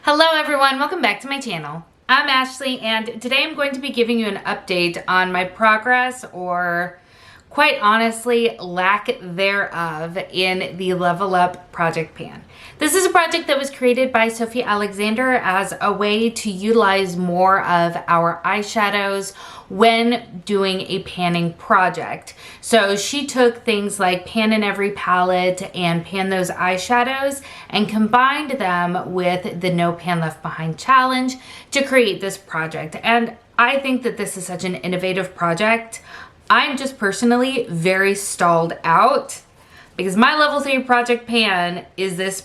Hello everyone, welcome back to my channel. I'm Ashley and today I'm going to be giving you an update on my progress, or quite honestly lack thereof, in the Level Up project pan. This is a project that was created by Sofie Alexander as a way to utilize more of our eyeshadows when doing a panning project. So she took things like pan in every palette and pan those eyeshadows and combined them with the No Pan Left Behind challenge to create this project. And I think that this is such an innovative project. I'm just personally very stalled out because my level 3 project pan is this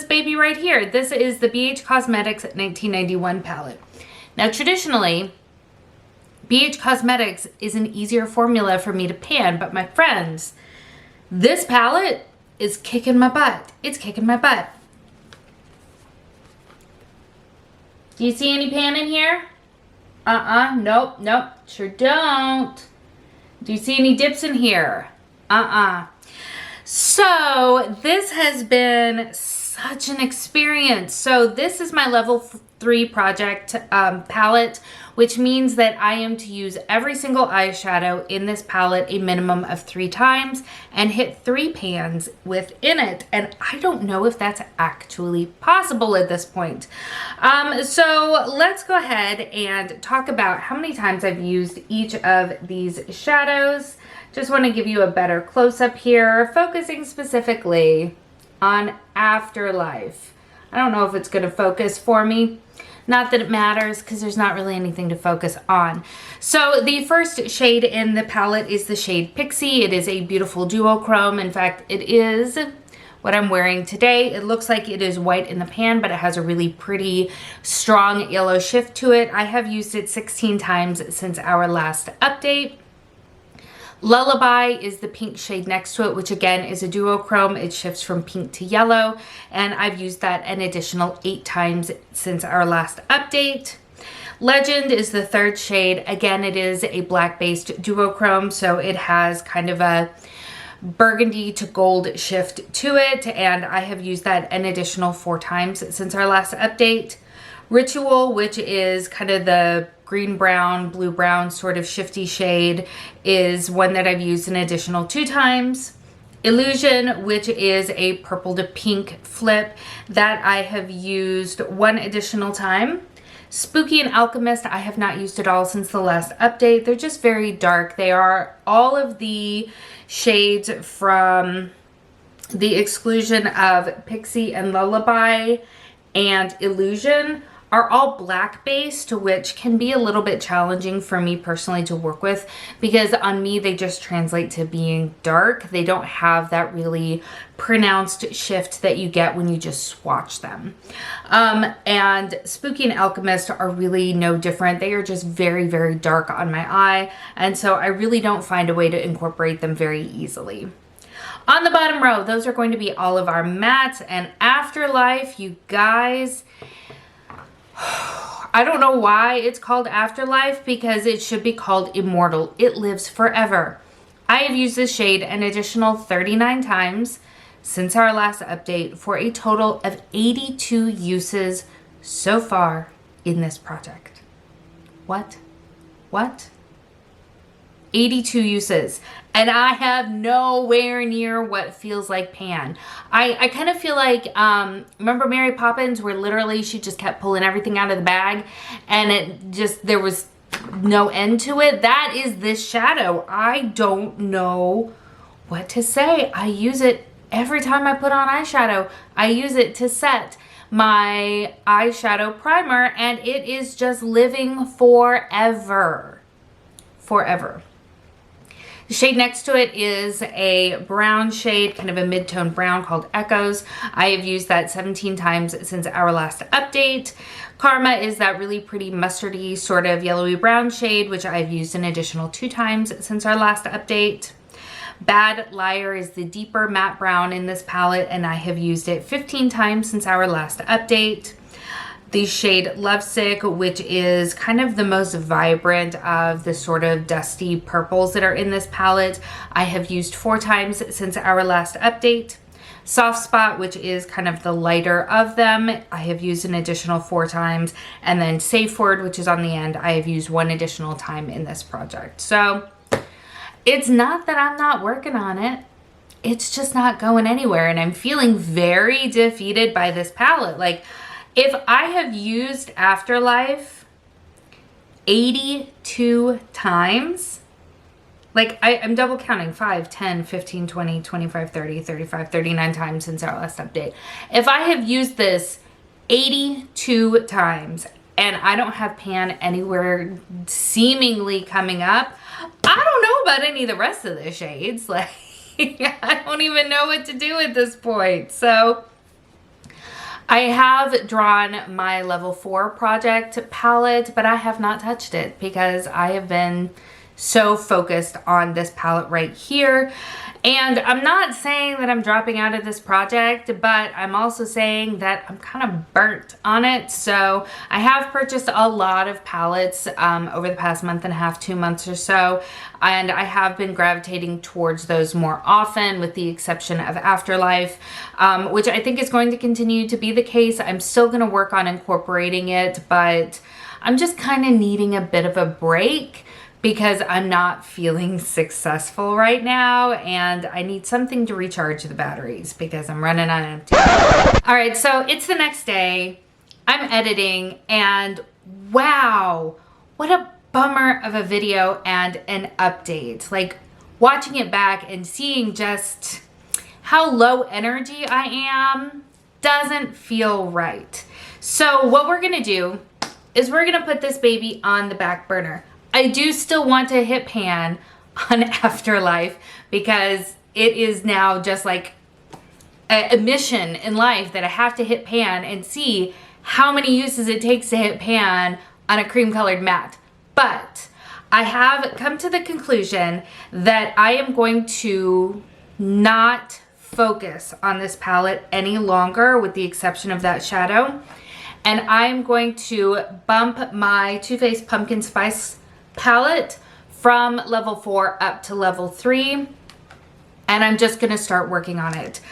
baby right here. This is the BH Cosmetics 1991 palette. Now traditionally, BH Cosmetics is an easier formula for me to pan, but my friends, this palette is kicking my butt. It's kicking my butt. Do you see any pan in here? Nope, sure don't. Do you see any dips in here? So this has been such an experience. So this is my level 3 project palette, which means that I am to use every single eyeshadow in this palette a minimum of 3 times and hit 3 pans within it. And I don't know if that's actually possible at this point. So let's go ahead and talk about how many times I've used each of these shadows. Just want to give you a better close-up here, focusing specifically on Afterlife. I don't know if it's going to focus for me. Not that it matters because there's not really anything to focus on. So the first shade in the palette is the shade Pixie. It is a beautiful duochrome. In fact, it is what I'm wearing today. It looks like it is white in the pan, but it has a really pretty strong yellow shift to it. I have used it 16 times since our last update. Lullaby is the pink shade next to it, which again is a duochrome. It shifts from pink to yellow, and I've used that an additional 8 times since our last update. Legend is the third shade. Again, it is a black-based duochrome, so it has kind of a burgundy to gold shift to it, and I have used that an additional 4 times since our last update. Ritual, which is kind of the green brown, blue brown sort of shifty shade, is one that I've used an additional 2 times. Illusion, which is a purple to pink flip, that I have used 1 additional time. Spooky and Alchemist, I have not used at all since the last update. They're just very dark. They are all of the shades from the exclusion of Pixie and Lullaby and Illusion are all black based, which can be a little bit challenging for me personally to work with because on me they just translate to being dark. They don't have that really pronounced shift that you get when you just swatch them. And Spooky and Alchemist are really no different. They are just very, very dark on my eye, and so I really don't find a way to incorporate them very easily. On the bottom row, those are going to be all of our mattes, and Afterlife, you guys, I don't know why it's called Afterlife because it should be called Immortal. It lives forever. I have used this shade an additional 39 times since our last update for a total of 82 uses so far in this project. What? 82 uses, and I have nowhere near what feels like pan. I kind of feel like, remember Mary Poppins, where literally she just kept pulling everything out of the bag and there was no end to it? That is this shadow. I don't know what to say. I use it every time I put on eyeshadow. I use it to set my eyeshadow primer, and it is just living forever. The shade next to it is a brown shade, kind of a mid-tone brown called Echoes. I have used that 17 times since our last update. Karma is that really pretty mustardy sort of yellowy brown shade, which I've used an additional 2 times since our last update. Bad Liar is the deeper matte brown in this palette, and I have used it 15 times since our last update. The shade Lovesick, which is kind of the most vibrant of the sort of dusty purples that are in this palette, I have used 4 times since our last update. Soft Spot, which is kind of the lighter of them, I have used an additional 4 times. And then Safe Word, which is on the end, I have used 1 additional time in this project. So it's not that I'm not working on it. It's just not going anywhere. And I'm feeling very defeated by this palette. Like, if I have used Afterlife 82 times, like I'm double counting 5, 10, 15, 20, 25, 30, 35, 39 times since our last update. If I have used this 82 times and I don't have pan anywhere seemingly coming up, I don't know about any of the rest of the shades. Like, I don't even know what to do at this point. So I have drawn my level 4 project palette, but I have not touched it because I have been so focused on this palette right here. And I'm not saying that I'm dropping out of this project, but I'm also saying that I'm kind of burnt on it. So I have purchased a lot of palettes over the past month and a half, 2 months or so. And I have been gravitating towards those more often, with the exception of Afterlife, which I think is going to continue to be the case. I'm still going to work on incorporating it, but I'm just kind of needing a bit of a break because I'm not feeling successful right now, and I need something to recharge the batteries because I'm running on empty. All right, so it's the next day. I'm editing, and wow, what a bummer of a video and an update. Like, watching it back and seeing just how low energy I am doesn't feel right. So what we're gonna do is we're gonna put this baby on the back burner. I do still want to hit pan on Afterlife because it is now just like a mission in life that I have to hit pan and see how many uses it takes to hit pan on a cream colored matte. But I have come to the conclusion that I am going to not focus on this palette any longer, with the exception of that shadow. And I'm going to bump my Too Faced Pumpkin Spice palette from level 4 up to level 3, and I'm just gonna start working on it.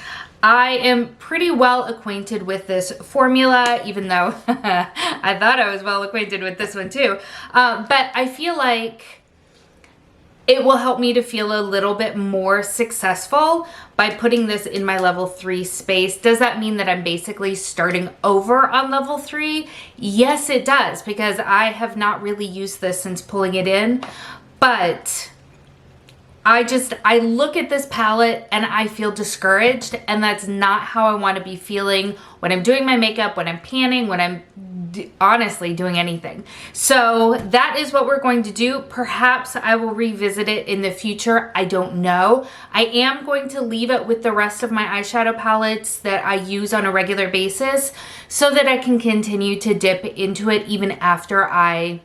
I am pretty well acquainted with this formula, even though I thought I was well acquainted with this one too, but I feel like it will help me to feel a little bit more successful by putting this in my level 3 space. Does that mean that I'm basically starting over on level 3? Yes, it does, because I have not really used this since pulling it in. But I look at this palette and I feel discouraged, and that's not how I want to be feeling when I'm doing my makeup, when I'm panning, when I'm honestly doing anything. So that is what we're going to do. Perhaps I will revisit it in the future. I don't know. I am going to leave it with the rest of my eyeshadow palettes that I use on a regular basis so that I can continue to dip into it even after I,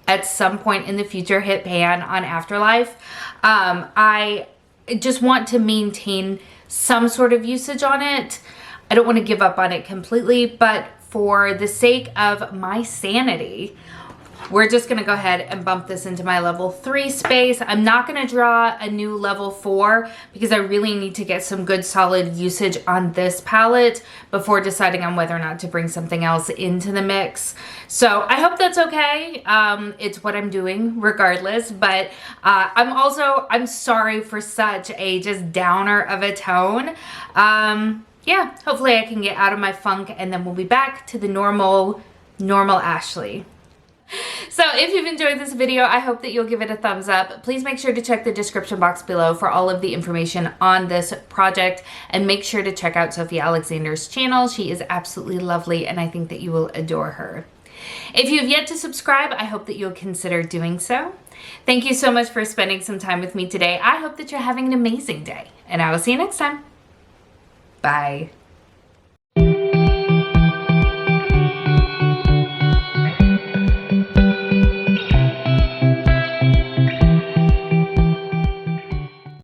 at some point in the future, hit pan on Afterlife. I just want to maintain some sort of usage on it. I don't want to give up on it completely, but for the sake of my sanity, we're just going to go ahead and bump this into my level 3 space. I'm not going to draw a new level 4 because I really need to get some good solid usage on this palette before deciding on whether or not to bring something else into the mix. So I hope that's okay. It's what I'm doing regardless, but I'm sorry for such a just downer of a tone. Yeah, hopefully I can get out of my funk, and then we'll be back to the normal Ashley. So if you've enjoyed this video, I hope that you'll give it a thumbs up. Please make sure to check the description box below for all of the information on this project, and make sure to check out Sofie Alexander's channel. She is absolutely lovely, and I think that you will adore her. If you have yet to subscribe, I hope that you'll consider doing so. Thank you so much for spending some time with me today. I hope that you're having an amazing day, and I will see you next time. Bye.